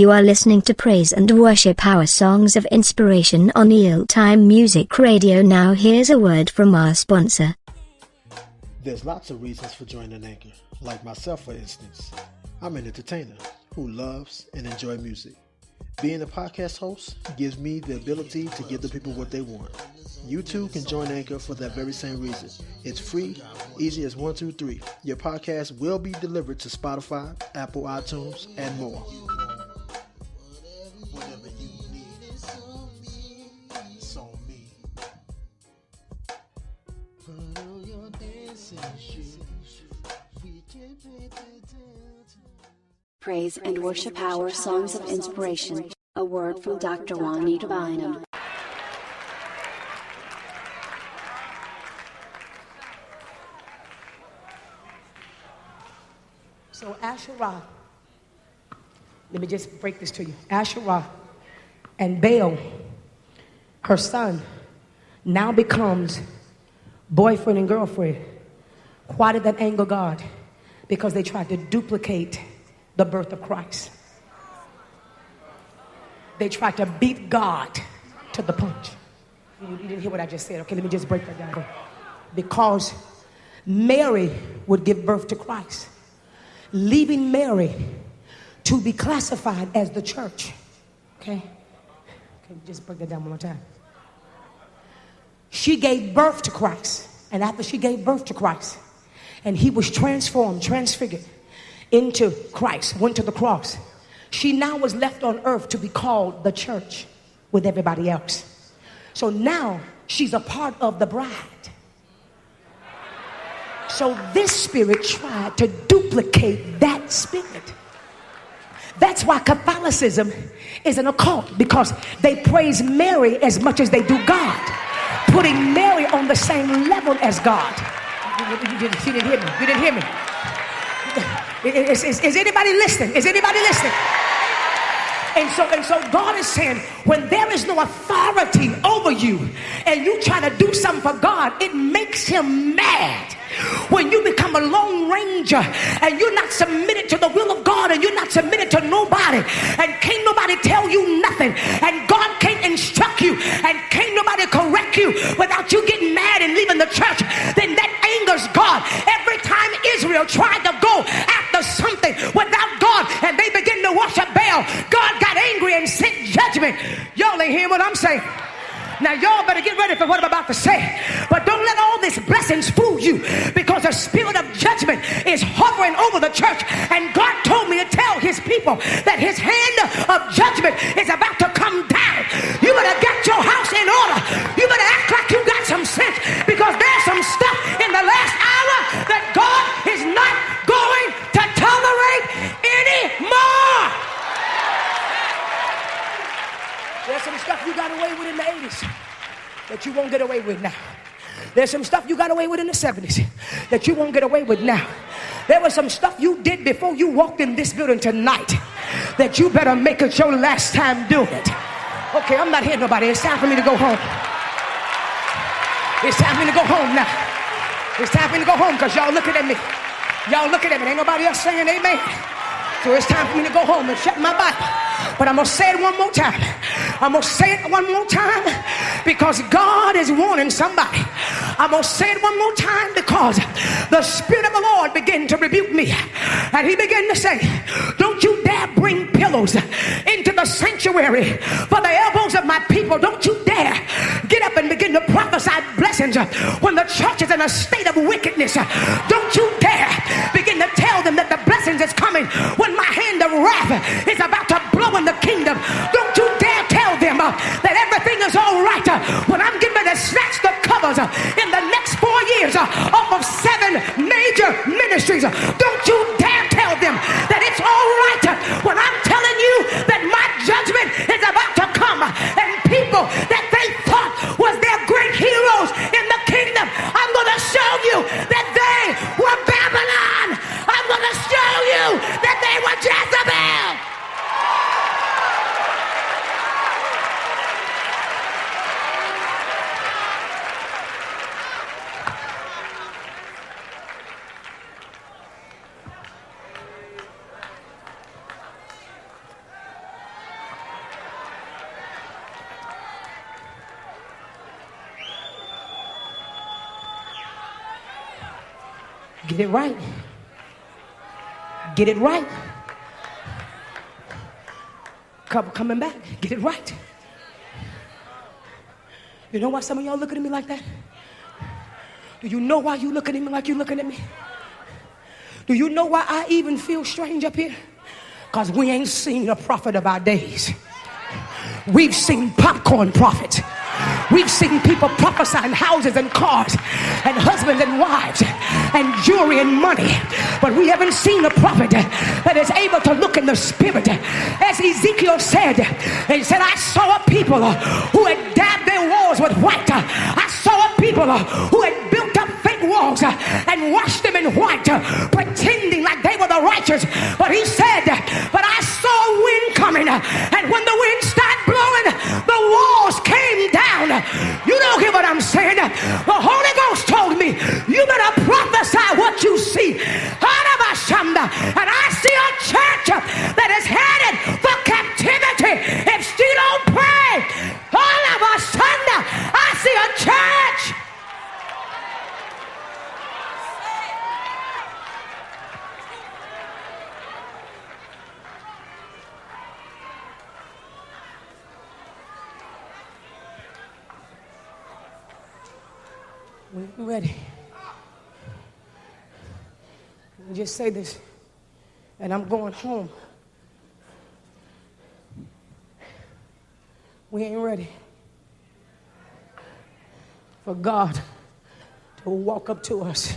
You are listening to Praise and Worship Hour Songs of Inspiration on Real Time Music Radio. Now here's a word from our sponsor. There's lots of reasons for joining Anchor, like myself for instance. I'm an entertainer who loves and enjoys music. Being a podcast host gives me the ability to give the people what they want. You too can join Anchor for that very same reason. It's free, easy as 1, 2, 3. Your podcast will be delivered to Spotify, Apple iTunes, and more. Praise and Worship Hour Songs of Inspiration. A word from Dr. Juanita Bynum. So Asherah, let me just break this to you. Asherah and Baal, her son, now becomes boyfriend and girlfriend. Why did that anger God? Because they tried to duplicate the birth of Christ. They tried to beat God to the punch. You didn't hear what I just said. Okay, let me just break that down. Because Mary would give birth to Christ, leaving Mary to be classified as the church. Okay, just break that down one more time. She gave birth to Christ, and after she gave birth to Christ, and he was transformed, transfigured into Christ, went to the cross, she now was left on earth to be called the church with everybody else. So now she's a part of the bride. So this spirit tried to duplicate that spirit. That's why Catholicism is an occult, because they praise Mary as much as they do God, putting Mary on the same level as God. You didn't hear me. You didn't hear me. Is anybody listening? Is anybody listening? And so God is saying, when there is no authority over you and you try to do something for God, it makes him mad. When you become a lone ranger and you're not submitted to the will of God and you're not submitted to nobody, and can't nobody tell you nothing, and God can't instruct you, and can't nobody correct you without you getting mad and leaving the church, then that angers God. Every time Israel tried to go after something without God and they begin to worship Baal, God got angry and sent judgment. Y'all ain't hearing what I'm saying. Now y'all better get ready for what I'm about to say. But don't let all these blessings fool you, because the spirit of judgment is hovering over the church. And God told me to tell his people that his hand of judgment is about to come down. You better get your house in order. You better act like you got some sense, because there's some stuff in the last hour that God is not going to tolerate anymore. There's some stuff you got away with in the 80s that you won't get away with now. There's some stuff you got away with in the 70s that you won't get away with now. There was some stuff you did before you walked in this building tonight that you better make it your last time doing it. Okay, I'm not hearing nobody. It's time for me to go home. It's time for me to go home now. It's time for me to go home, because y'all looking at me. Y'all looking at me. Ain't nobody else saying amen. So it's time for me to go home and shut my Bible. But I'm going to say it one more time. I'm going to say it one more time because God is warning somebody. I'm going to say it one more time because the Spirit of the Lord began to rebuke me. And he began to say, don't you dare bring pillows into the sanctuary for the elbows of my people. Don't you dare get up and begin to prophesy blessings when the church is in a state of wickedness. Don't you dare begin to tell them that the blessings is coming when my hand of wrath is about to blow in the kingdom. Don't you dare tell them that everything is all right when I'm getting ready to snatch the covers in the next 4 years off of 7 major ministries. Don't you dare tell them that it's all right when I'm telling you that my judgment is about to come, and people that they thought was their great heroes in the kingdom, I'm going to show you that they were Babylon. I'm going to show you that they were Jezabel. Get it right. Get it right. Couple coming back. Get it right. You know why some of y'all looking at me like that? Do you know why you looking at me like you looking at me? Do you know why I even feel strange up here? Because we ain't seen a prophet of our days. We've seen popcorn prophets. We've seen people prophesying houses and cars and husbands and wives and jewelry and money. But we haven't seen a prophet that is able to look in the spirit. As Ezekiel said, he said, I saw a people who had dabbed their walls with white. I saw a people who had built up fake walls and washed them in white, pretending like they were the righteous. But he said, but I saw a wind coming, and when the wind started blowing, the walls came down. You don't hear what I'm saying? The Holy Ghost told me, you better prophesy what you see. And I see a church that is headed for captivity if she don't pray. All of a sudden, I see a church. We're ready. Let me just say this, and I'm going home. We ain't ready for God to walk up to us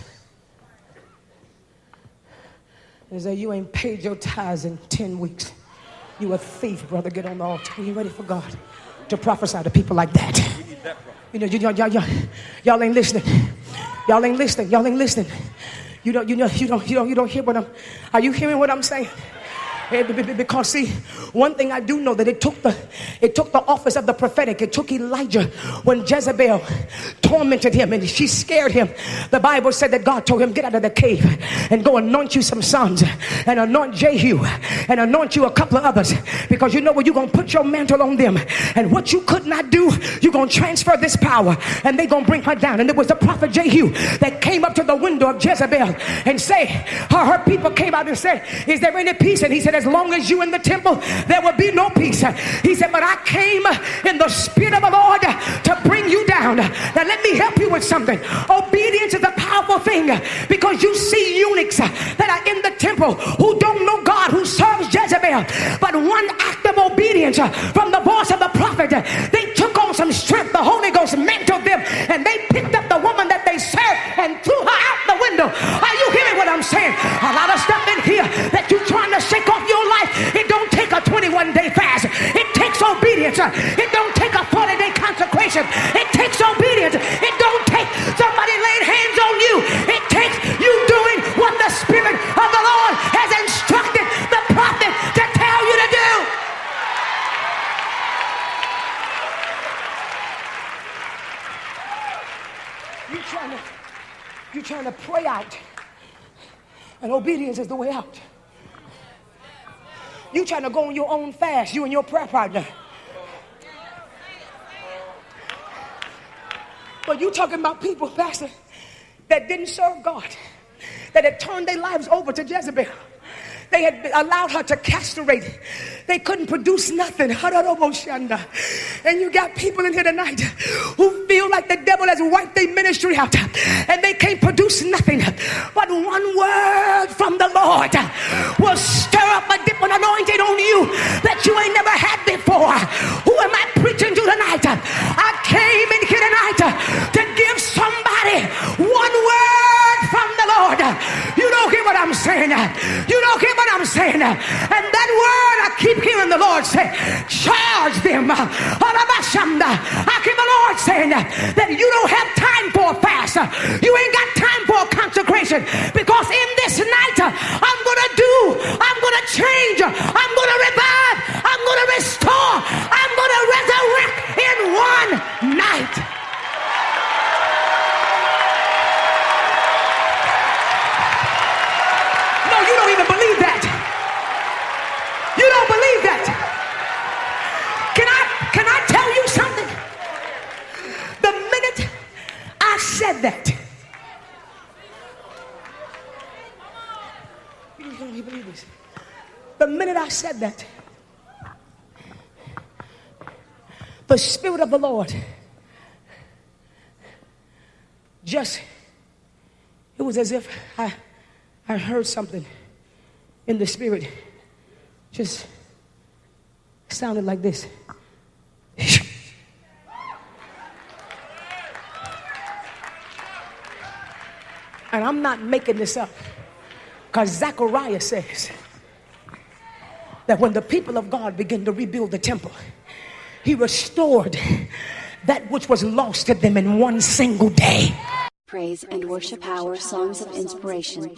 and say, you ain't paid your tithes in 10 weeks. You a thief, brother. Get on the altar. We ain't ready for God to prophesy to people like that. You know, y'all ain't listening. Y'all ain't listening. Y'all ain't listening. You don't hear what I'm. Are you hearing what I'm saying? Because see, one thing I do know that it took the office of the prophetic. It took Elijah when Jezabel tormented him and she scared him. The Bible said that God told him, get out of the cave and go anoint you some sons and anoint Jehu and anoint you a couple of others, because you know what, you're going to put your mantle on them, and what you could not do, you're going to transfer this power and they're going to bring her down. And it was the prophet Jehu that came up to the window of Jezebel and say, her people came out and said, is there any peace? And he said, as long as you in the temple, there will be no peace. He said, but I came in the spirit of the Lord to bring you down. Now let me help you with something. Obedience is a powerful thing, because you see eunuchs that are in the temple who don't know God, who serves Jezebel. But one act of obedience from the voice of the prophet, they took on some strength. The Holy Ghost mantled them, and they picked up the woman that they served and threw her out the window. Are you hearing what I'm saying? A lot of stuff in here that you're trying to shake off your life. It don't take a 21-day fast. It takes obedience. It don't take a 40-day consecration. It takes obedience. It don't take somebody laying hands on you. It takes you doing what the Spirit of the Lord has instructed the prophet to tell you to do. You're trying to pray out, and obedience is the way out. You trying to go on your own fast, you and your prayer partner. But you talking about people, Pastor, that didn't serve God, that had turned their lives over to Jezebel. They had allowed her to castrate. They couldn't produce nothing. And you got people in here tonight who feel like the devil has wiped their ministry out and they can't produce nothing. But one word from the Lord will stir up a different anointing on you that you ain't never had before. Who am I preaching to tonight? I came in here tonight to give somebody one word from the Lord. You don't hear what I'm saying. You don't hear what I'm saying. And that word I keep hearing the Lord say, charge them. I keep the Lord saying that you don't have time for a fast. You ain't got time for a consecration, because in this night I'm going to change, I'm going to revive, I'm going to restore, I'm going to resurrect in one night. No, you don't even believe that. You don't believe that. Can I tell you something? The minute I said that, the minute I said that, the Spirit of the Lord just, it was as if I heard something in the Spirit. Just sounded like this. And I'm not making this up, because Zechariah says that when the people of God began to rebuild the temple, he restored that which was lost to them in one single day. Praise and worship hour songs of inspiration.